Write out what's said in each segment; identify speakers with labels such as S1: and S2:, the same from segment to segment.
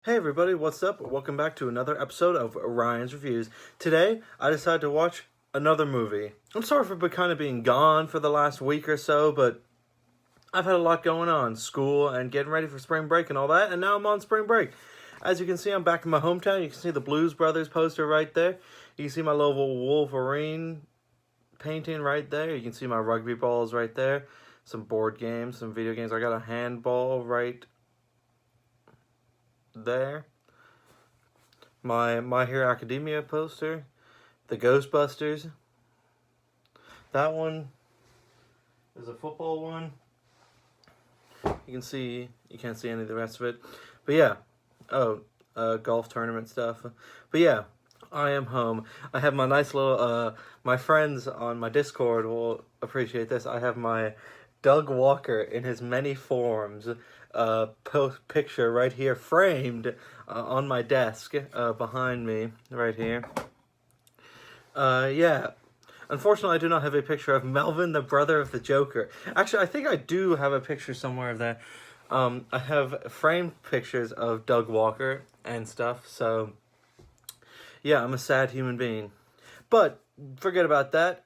S1: Hey everybody, what's up? Welcome back to another episode of Ryan's Reviews. Today, I decided to watch another movie. I'm sorry for kind of being gone for the last week or so, but I've had a lot going on. School and getting ready for spring break and all that, and now I'm on spring break. As you can see, I'm back in my hometown. You can see the Blues Brothers poster right there. You can see my little Wolverine painting right there. You can see my rugby balls right there. Some board games, some video games. I got a handball right there. My Hero Academia poster, the Ghostbusters. That one is a football one. You can't see any of the rest of it. But yeah, golf tournament stuff. But yeah, I am home. I have my nice little, my friends on my Discord will appreciate this. I have my Doug Walker in his many forms picture right here framed on my desk behind me right here. Yeah. Unfortunately, I do not have a picture of Melvin, the brother of the Joker. Actually, I think I do have a picture somewhere of that. I have framed pictures of Doug Walker and stuff, so yeah, I'm a sad human being. But forget about that.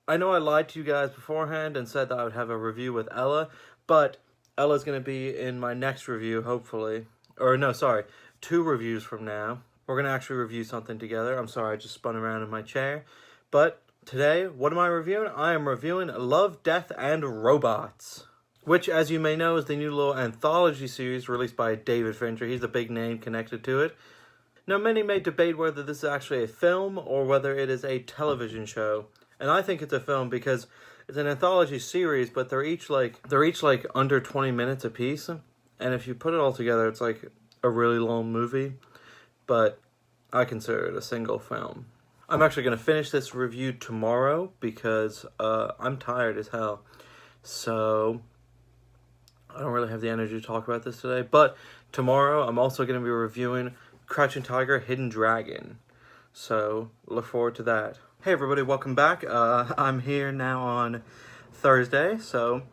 S1: I know I lied to you guys beforehand and said that I would have a review with Ella, but Ella's going to be in my next review, hopefully. Or no, sorry, 2 reviews from now. We're going to actually review something together. I'm sorry, I just spun around in my chair. But today, what am I reviewing? I am reviewing Love, Death, and Robots, which, as you may know, is the new little anthology series released by David Fincher. He's a big name connected to it. Now, many may debate whether this is actually a film or whether it is a television show. And I think it's a film because it's an anthology series, but they're each like under 20 minutes a piece. And if you put it all together, it's like a really long movie. But I consider it a single film. I'm actually going to finish this review tomorrow because I'm tired as hell. So I don't really have the energy to talk about this today. But tomorrow I'm also going to be reviewing Crouching Tiger, Hidden Dragon. So look forward to that. Hey everybody, welcome back. I'm here now on Thursday, so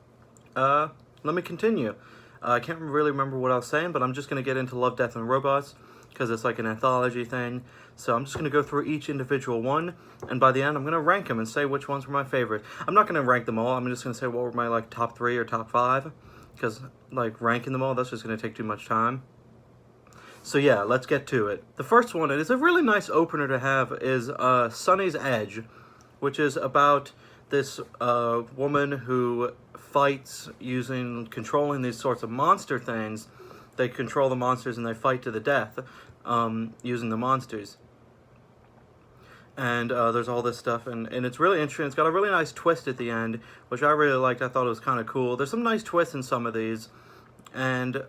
S1: let me continue. I can't really remember what I was saying, but I'm just going to get into Love, Death, and Robots because it's like an anthology thing. So I'm just going to go through each individual one, and by the end I'm going to rank them and say which ones were my favorite. I'm not going to rank them all. I'm just going to say what were my top 3 or top 5 because ranking them all, that's just going to take too much time. So yeah, let's get to it. The first one, and it's a really nice opener to have, is Sunny's Edge, which is about this woman who fights controlling these sorts of monster things. They control the monsters and they fight to the death using the monsters. And there's all this stuff, and it's really interesting. It's got a really nice twist at the end, which I really liked. I thought it was kind of cool. There's some nice twists in some of these, and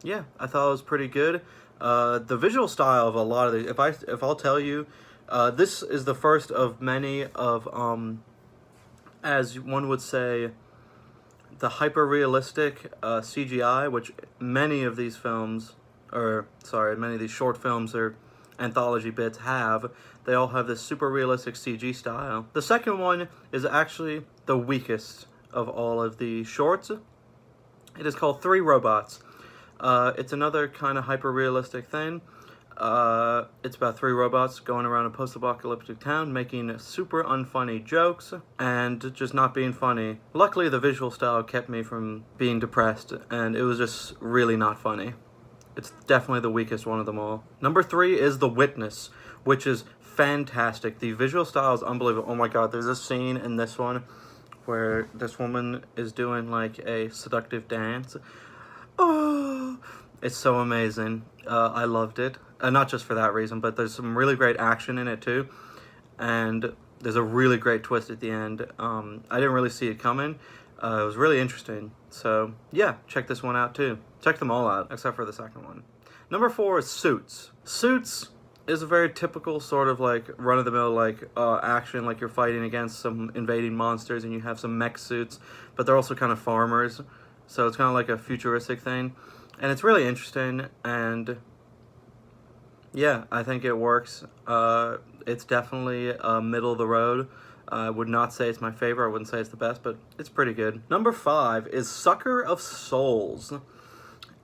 S1: yeah, I thought it was pretty good. The visual style of a lot of these, if I'll tell you, this is the first of many of, as one would say, the hyper-realistic CGI, which many of these short films or anthology bits have. They all have this super realistic CG style. The second one is actually the weakest of all of the shorts. It is called 3 Robots. It's another kind of hyper-realistic thing. It's about 3 robots going around a post-apocalyptic town making super unfunny jokes and just not being funny. Luckily, the visual style kept me from being depressed, and it was just really not funny. It's definitely the weakest one of them all. Number 3 is The Witness, which is fantastic. The visual style is unbelievable. Oh my god, there's a scene in this one where this woman is doing like a seductive dance. Oh, it's so amazing. I loved it. Not just for that reason, but there's some really great action in it too. And there's a really great twist at the end. I didn't really see it coming. It was really interesting. So yeah, check this one out too. Check them all out, except for the second one. Number 4 is Suits. Suits is a very typical sort of run-of-the-mill action, like you're fighting against some invading monsters and you have some mech suits, but they're also kind of farmers. So it's kind of like a futuristic thing. And it's really interesting, and yeah, I think it works. It's definitely middle of the road. I would not say it's my favorite. I wouldn't say it's the best, but it's pretty good. Number 5 is Sucker of Souls.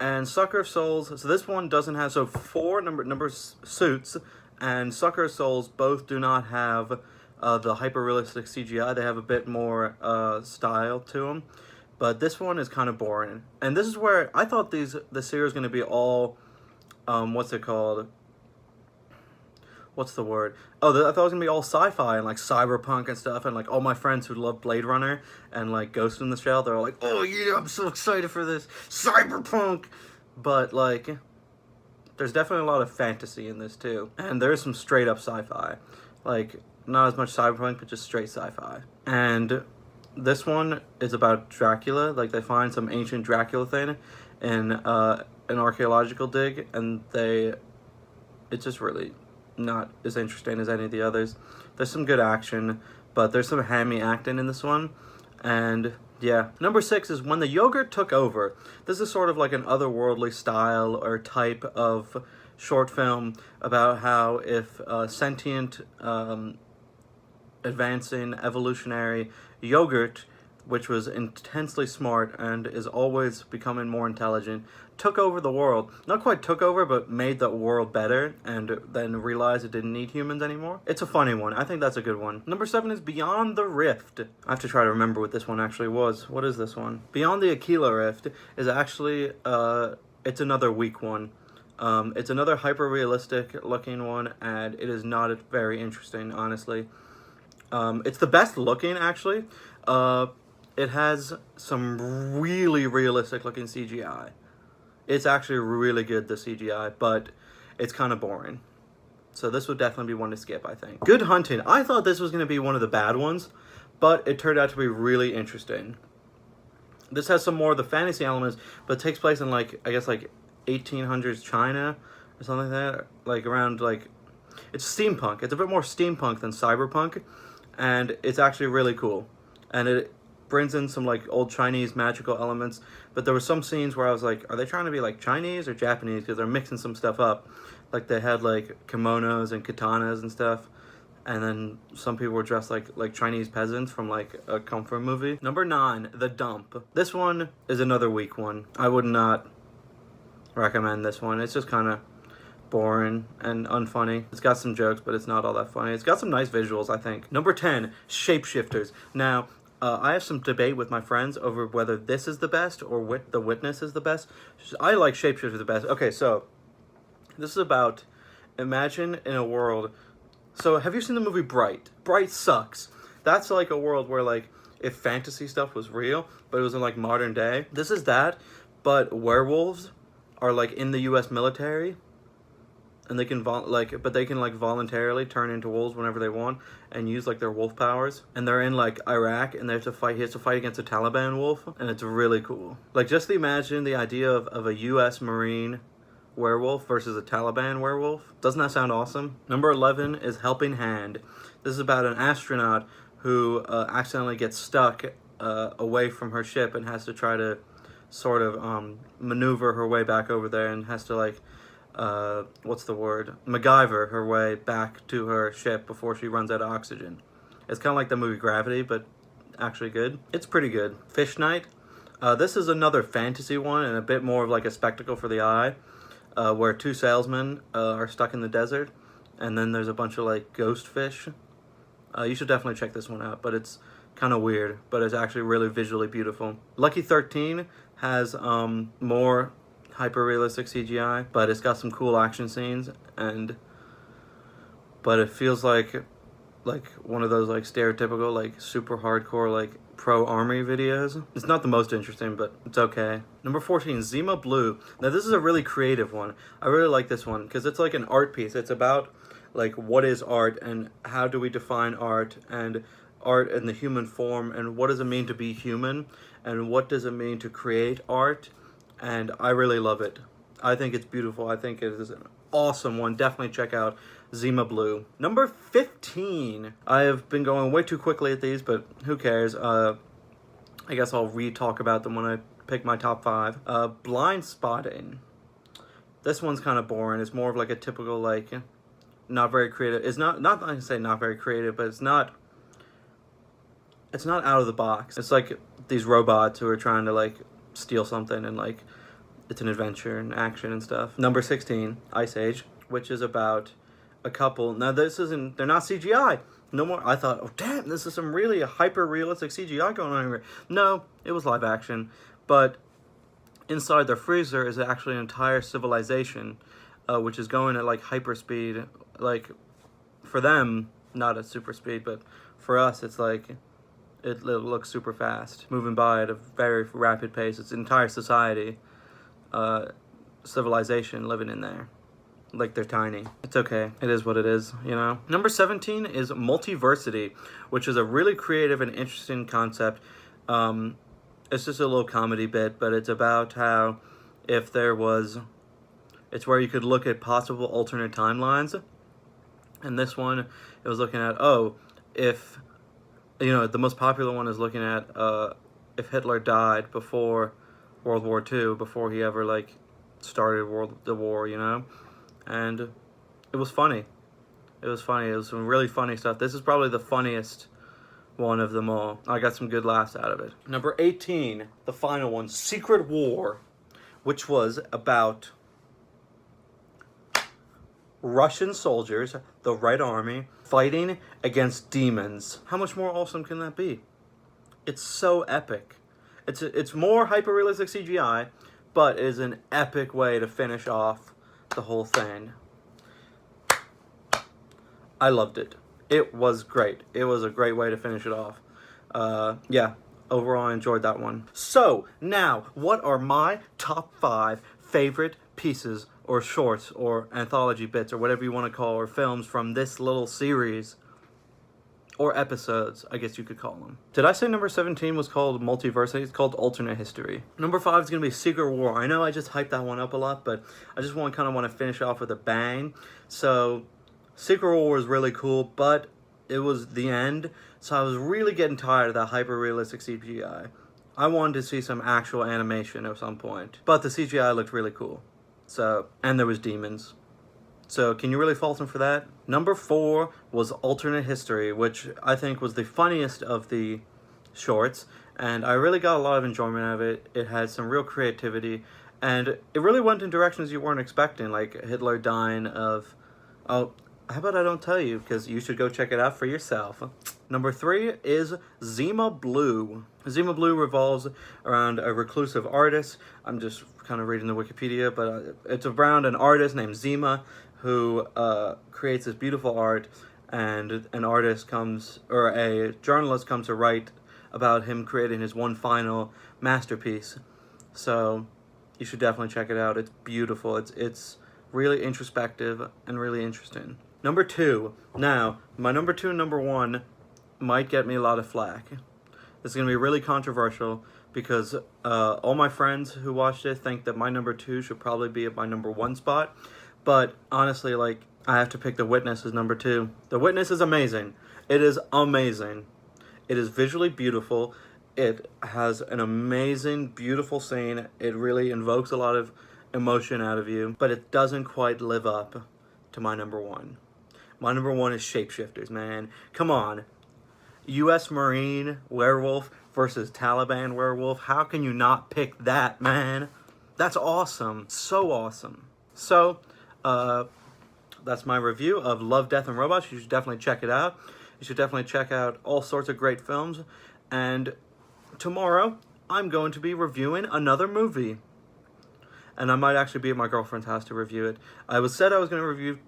S1: And Sucker of Souls, so this one doesn't have, so four suits and Sucker of Souls both do not have the hyper-realistic CGI. They have a bit more style to them. But this one is kind of boring. And this is where I thought the series was going to be all, what's it called? What's the word? Oh, I thought it was going to be all sci-fi and like cyberpunk and stuff. And like all my friends who love Blade Runner and like Ghost in the Shell, they're all like, oh yeah, I'm so excited for this cyberpunk. But like, there's definitely a lot of fantasy in this too. And there's some straight up sci-fi. Like, not as much cyberpunk, but just straight sci-fi. And this one is about Dracula. Like, they find some ancient Dracula thing in an archaeological dig, and it's just really not as interesting as any of the others. There's some good action, but there's some hammy acting in this one. And yeah. Number 6 is When the Yogurt Took Over. This is sort of like an otherworldly style or type of short film about how if sentient, advancing, evolutionary yogurt, which was intensely smart and is always becoming more intelligent, took over the world. Not quite took over, but made the world better, and then realized it didn't need humans anymore. It's a funny one. I think that's a good one. Number 7 is Beyond the Rift. I have to try to remember what this one actually was. What is this one? Beyond the Aquila Rift is actually, it's another weak one. It's another hyper-realistic looking one, and it is not very interesting, honestly. It's the best looking, actually. It has some really realistic looking CGI. It's actually really good, the CGI, but it's kind of boring. So this would definitely be one to skip, I think. Good Hunting. I thought this was going to be one of the bad ones, but it turned out to be really interesting. This has some more of the fantasy elements, but it takes place in, like, I guess, like, 1800s China or something like that. Like, around, like, it's steampunk. It's a bit more steampunk than cyberpunk, and it's actually really cool. And it brings in some like old Chinese magical elements, but there were some scenes where I was like, are they trying to be like Chinese or Japanese? Because they're mixing some stuff up. Like they had like kimonos and katanas and stuff, and then some people were dressed like Chinese peasants from like a kung fu movie. Number 9, The Dump. This one is another weak one. I would not recommend this one. It's just kind of boring and unfunny. It's got some jokes, but it's not all that funny. It's got some nice visuals, I think. Number 10, Shapeshifters. Now, I have some debate with my friends over whether this is the best or The Witness is the best. I like Shapeshifters the best. Okay, so this is about, imagine in a world. So have you seen the movie Bright? Bright sucks. That's like a world where like if fantasy stuff was real, but it was in like modern day. This is that, but werewolves are like in the U.S. military. And they can voluntarily turn into wolves whenever they want and use like their wolf powers. And they're in like Iraq, and they have to fight. He has to fight against a Taliban wolf, and it's really cool. Like just imagine the idea of a U.S. Marine werewolf versus a Taliban werewolf. Doesn't that sound awesome? Number 11 is Helping Hand. This is about an astronaut who accidentally gets stuck away from her ship and has to try to sort of maneuver her way back over there, and has to like. MacGyver her way back to her ship before she runs out of oxygen. It's kind of like the movie Gravity, but actually good. It's pretty good. Fish Night. This is another fantasy one and a bit more of like a spectacle for the eye, where 2 salesmen are stuck in the desert, and then there's a bunch of like ghost fish. You should definitely check this one out, but it's kind of weird, but it's actually really visually beautiful. Lucky 13 has more hyper-realistic CGI, but it's got some cool action scenes, but it feels like one of those like stereotypical like super hardcore like pro army videos. It's not the most interesting, but it's okay. Number 14, Zima Blue. Now this is a really creative one. I really like this one because it's like an art piece. It's about like what is art and how do we define art and art in the human form, and what does it mean to be human, and what does it mean to create art. And I really love it. I think it's beautiful. I think it is an awesome one. Definitely check out Zima Blue. Number 15. I have been going way too quickly at these, but who cares? I guess I'll re-talk about them when I pick my top 5. Blind Spotting. This one's kind of boring. It's more of like a typical, like, not very creative. It's not I can say not very creative, but it's not out of the box. It's like these robots who are trying to, like, steal something, and like it's an adventure and action and stuff. Number 16, Ice Age, which is about a couple. Now they're not CGI. No more. I thought, oh damn, this is some really hyper realistic CGI going on here. No, it was live action, but inside their freezer is actually an entire civilization, which is going at like hyper speed. Like for them, not at super speed, but for us, it's like it looks super fast, moving by at a very rapid pace. It's an entire society, civilization living in there. Like they're tiny. It's okay. It is what it is, you know? Number 17 is Multiversity, which is a really creative and interesting concept. It's just a little comedy bit, but it's about how if there was... It's where you could look at possible alternate timelines. And this one, it was looking at, oh, if... You know, the most popular one is looking at if Hitler died before World War II, before he ever, like, started the war, you know? And it was funny. It was funny. It was some really funny stuff. This is probably the funniest one of them all. I got some good laughs out of it. Number 18, the final one, Secret War, which was about Russian soldiers, the Red Army, fighting against demons. How much more awesome can that be? It's so epic. It's more hyper-realistic CGI, but it is an epic way to finish off the whole thing. I loved it. It was great. It was a great way to finish it off. Yeah, overall I enjoyed that one. So, now, what are my top 5 favorite pieces or shorts or anthology bits or whatever you want to call or films from this little series? Or episodes, I guess you could call them. Did I say number 17 was called Multiversity? It's called Alternate History. Number 5 is going to be Secret War. I know I just hyped that one up a lot, but I just want to finish off with a bang. So, Secret War was really cool, but it was the end. So I was really getting tired of that hyper-realistic CGI. I wanted to see some actual animation at some point. But the CGI looked really cool. So, and there was demons. So, can you really fault him for that? Number 4 was Alternate History, which I think was the funniest of the shorts. And I really got a lot of enjoyment out of it. It had some real creativity. And it really went in directions you weren't expecting, like Hitler dying of... Oh, how about I don't tell you, because you should go check it out for yourself. Number 3 is Zima Blue. Zima Blue revolves around a reclusive artist. I'm just kind of reading the Wikipedia, but it's around an artist named Zima who creates this beautiful art, and an artist comes, or a journalist comes to write about him creating his one final masterpiece. So you should definitely check it out. It's beautiful. It's really introspective and really interesting. Number 2. Now, my number 2 and number 1 might get me a lot of flack. This is going to be really controversial because all my friends who watched it think that my number 2 should probably be at my number 1 spot. But honestly, like, I have to pick The Witness as number 2. The Witness is amazing. It is amazing. It is visually beautiful. It has an amazing, beautiful scene. It really invokes a lot of emotion out of you. But it doesn't quite live up to my number 1. My number 1 is Shapeshifters, man. Come on. U.S. Marine werewolf versus Taliban werewolf. How can you not pick that, man? That's awesome. So awesome. So, that's my review of Love, Death, and Robots. You should definitely check it out. You should definitely check out all sorts of great films. And tomorrow, I'm going to be reviewing another movie. And I might actually be at my girlfriend's house to review it. I said I was going to review...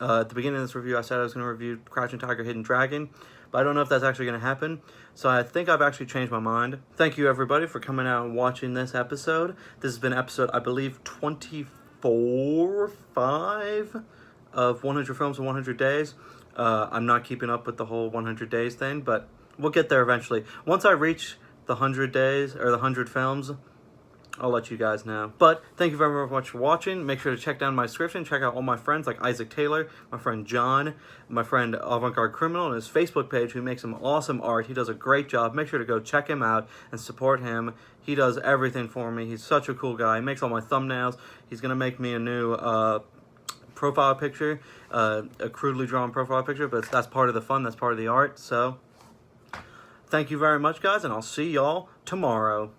S1: at the beginning of this review, I said I was going to review Crouching Tiger, Hidden Dragon, but I don't know if that's actually going to happen, so I think I've actually changed my mind. Thank you, everybody, for coming out and watching this episode. This has been episode, I believe, 24, 5 of 100 Films in 100 Days. I'm not keeping up with the whole 100 days thing, but we'll get there eventually. Once I reach the 100 days, or the 100 films, I'll let you guys know. But thank you very much for watching. Make sure to check down my description. Check out all my friends like Isaac Taylor, my friend John, my friend Avant-Garde Criminal, and his Facebook page who makes some awesome art. He does a great job. Make sure to go check him out and support him. He does everything for me. He's such a cool guy. He makes all my thumbnails. He's going to make me a new profile picture, a crudely drawn profile picture, but that's part of the fun. That's part of the art. So thank you very much, guys, and I'll see y'all tomorrow.